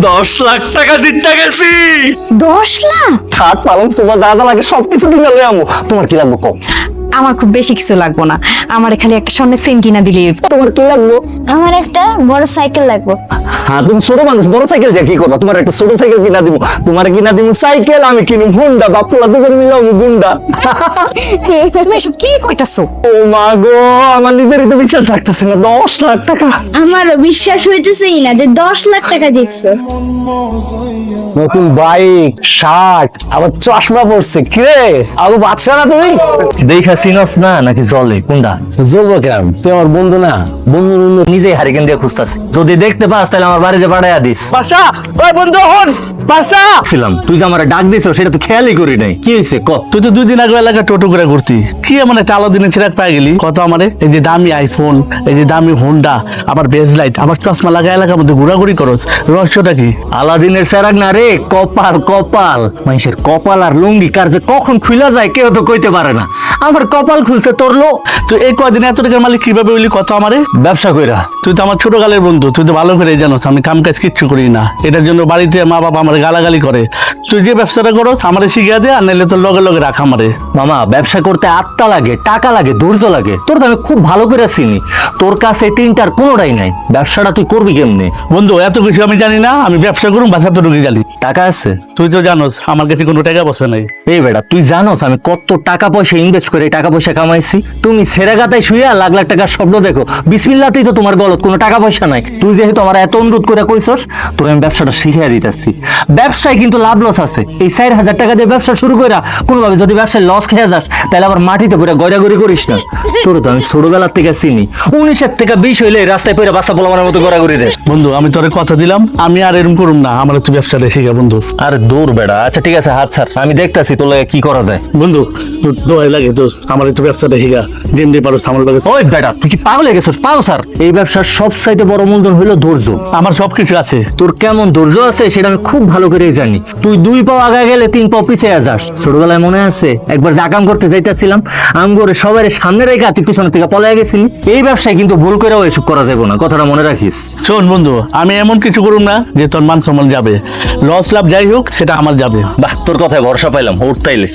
10 লাখ টাকা জিততে গেছি। 10 লাখ? খাট পালং সোফা যা যা লাগে সবকিছু কিনে লই আমু। তোমার কি লাগবে কম? আমার খুব বেশি কিছু লাগবো না, আমার খালি একটা স্বর্ণের চেন কিনা দিলি। তোমার কি লাগবে? আমার একটা বড় সাইকেল লাগবে। হ্যাঁ, তুমি ছোট মানুষ, বড় সাইকেল দিয়ে কি করবা? তোমার একটা ছোট সাইকেল কিনা দিব। তোমার কিনা দিব সাইকেল, আমি কিনুম হুন্ডা। বাপুলা দুজন মিলে আমি গুন্ডা। তুমি এসব কি কইতাছো? ও মা গো, আমার নিজেরই তো বিশ্বাস লাগতেছে না। 10 লাখ টাকা! আমারও বিশ্বাস হইতেছেই না যে 10 লাখ টাকা জিতছো। নতুন বাইক, শার্ট, আবার চশমা পড়ছে। কিরে আবু বাদশা না তুমি? দেখা চিনস না নাকি জলে কোনটা? জ্বলবো কেন? তুই আমার বন্ধু না? বন্ধু বন্ধু নিজেই হারিকেন দিয়ে খুঁজতাছি। যদি দেখতে পাস তাহলে আমার বাড়িতে পাঠাইয়া দিস। বাদশা, ওই বন্ধু হন। বাদশা ছিলাম, তুই যে আমার ডাক দিছ সেটা তো খেয়ালই করি নাই। কি হয়েছে ক? তুই তো 2 দিন আগে এলাকা টোটো করে ঘুরতি, কি এমন একটা আলো দিনে চিরাগ পাই গেলি কত আমারে? এই যে দামি আইফোন, এই যে দামি হোন্ডা, আবার বেজ লাইট, আবার চশমা লাগা এলাকার মধ্যে ঘোরাঘুরি করস, রহস্যটা কি? আলাদিনের চেরাগ না রে, কপাল কপাল। মানুষের কপাল আর লুঙ্গি কার যে কখন খুলা যায় কেউ তো কইতে পারে না। আমার কপাল খুলছে তোর লো। তুই এই কয়দিন এত টাকার মালিক কিভাবে হইলি কত আমারে? ব্যবসা কইরা। তুই তো আমার ছোটকালের বন্ধু, তুই তো ভালো করে জানোস আমি কাম কাজ কিচ্ছু করি না। এটার জন্য বাড়িতে মা বাবা আমার গালাগালি করে। তুই যে ব্যবসাটা করস আমারে শিখিয়ে দে, আর নাইলে তোর লগে লগে রাখ আমারে। মামা, ব্যবসা করতে আত্মা লাগে, টাকা লাগে, ধৈর্য লাগে। তোর তো আমি খুব ভালো করে চিনি। তোর কাছে তিনটার কোনোটাই নাই। ব্যবসাটা তুই করবি কেমনে? বন্ধু এত কিছু আমি জানি না, আমি ব্যবসা করুম বাসা তো ঢুকে জানি। টাকা আছে? তুই তো জানোস আমার কাছে কোনো টাকা পয়সা নাই। এই বেটা, তুই জানোস আমি কত টাকা পয়সা ইনভেস্ট করে টাকা পয়সা কামাইছি? তুমি ছেঁড়া গাতায় শুয়ে লাখ লাখ টাকার স্বপ্ন দেখো। বিসমিল্লাতেই তো তোমার গলত, কোনো টাকা পয়সা নাই। তুই যেহেতু আমার এত অনুরোধ করে কইছস, তোর আমি ব্যবসাটা শিখিয়ে দিতেছি। ব্যবসায় কিন্তু লাভ লস আছে। এই 4,000 টাকা দিয়ে ব্যবসা শুরু কইরা কোনোভাবে যদি ব্যবসায় লস খেয়ে যাস তাহলে আবার মাটিতে পুরো গড়াগড়ি করিস না। তোর তো আমি ছোটবেলার থেকে চিনি। 19 থেকে 20 হইলে রাস্তায় পড়ে বাসা পোলামানের মতো গড়াগড়ি দেয়। বন্ধু আমি তোরে কথা দিলাম, আমি আর এরকম করুম না, আমার তুই ব্যবসাটা শিখা বন্ধু। আর দূর বেড়া। আচ্ছা ঠিক আছে, হাত ছাড়, আমি দেখতাছি তোর লাগে কি করা যায়। বন্ধু তোর দোয়াই লাগে তো, আমার একটু ব্যবসাটা শিখা, যেমনি পারো আমার লাগে। ওই বেটা, তুই কি পাগল হয়ে গেছিস? পাগল স্যার, এই ব্যবসার সবচাইতে বড় মূলধন হলো ধৈর্য। আমার সবকিছু আছে। তোর কেমন ধৈর্য আছে সেটা আমি খুব ভালো করেই জানি। তুই 2 পাও আগে গেলে 3 পাও পিছিয়ে যাস। ছোটবেলায় মনে আছে একবার জাকাম করতে যাইতেছিলাম, আম করে সবার সামনে রেখে তুই পিছনের থেকে পলাইয়া গেছিলি। এই ব্যবসায় কিন্তু ভুল করেও এসব করা যাবে না, কথাটা মনে রাখিস। শোন বন্ধু, আমি এমন কিছু করুম না যে তোর মান সম্মান যাবে। লস লাভ যাই হোক সেটা আমার যাবে। বাহ, তোর কথায় ভরসা পাইলাম। উঠ তাইলে।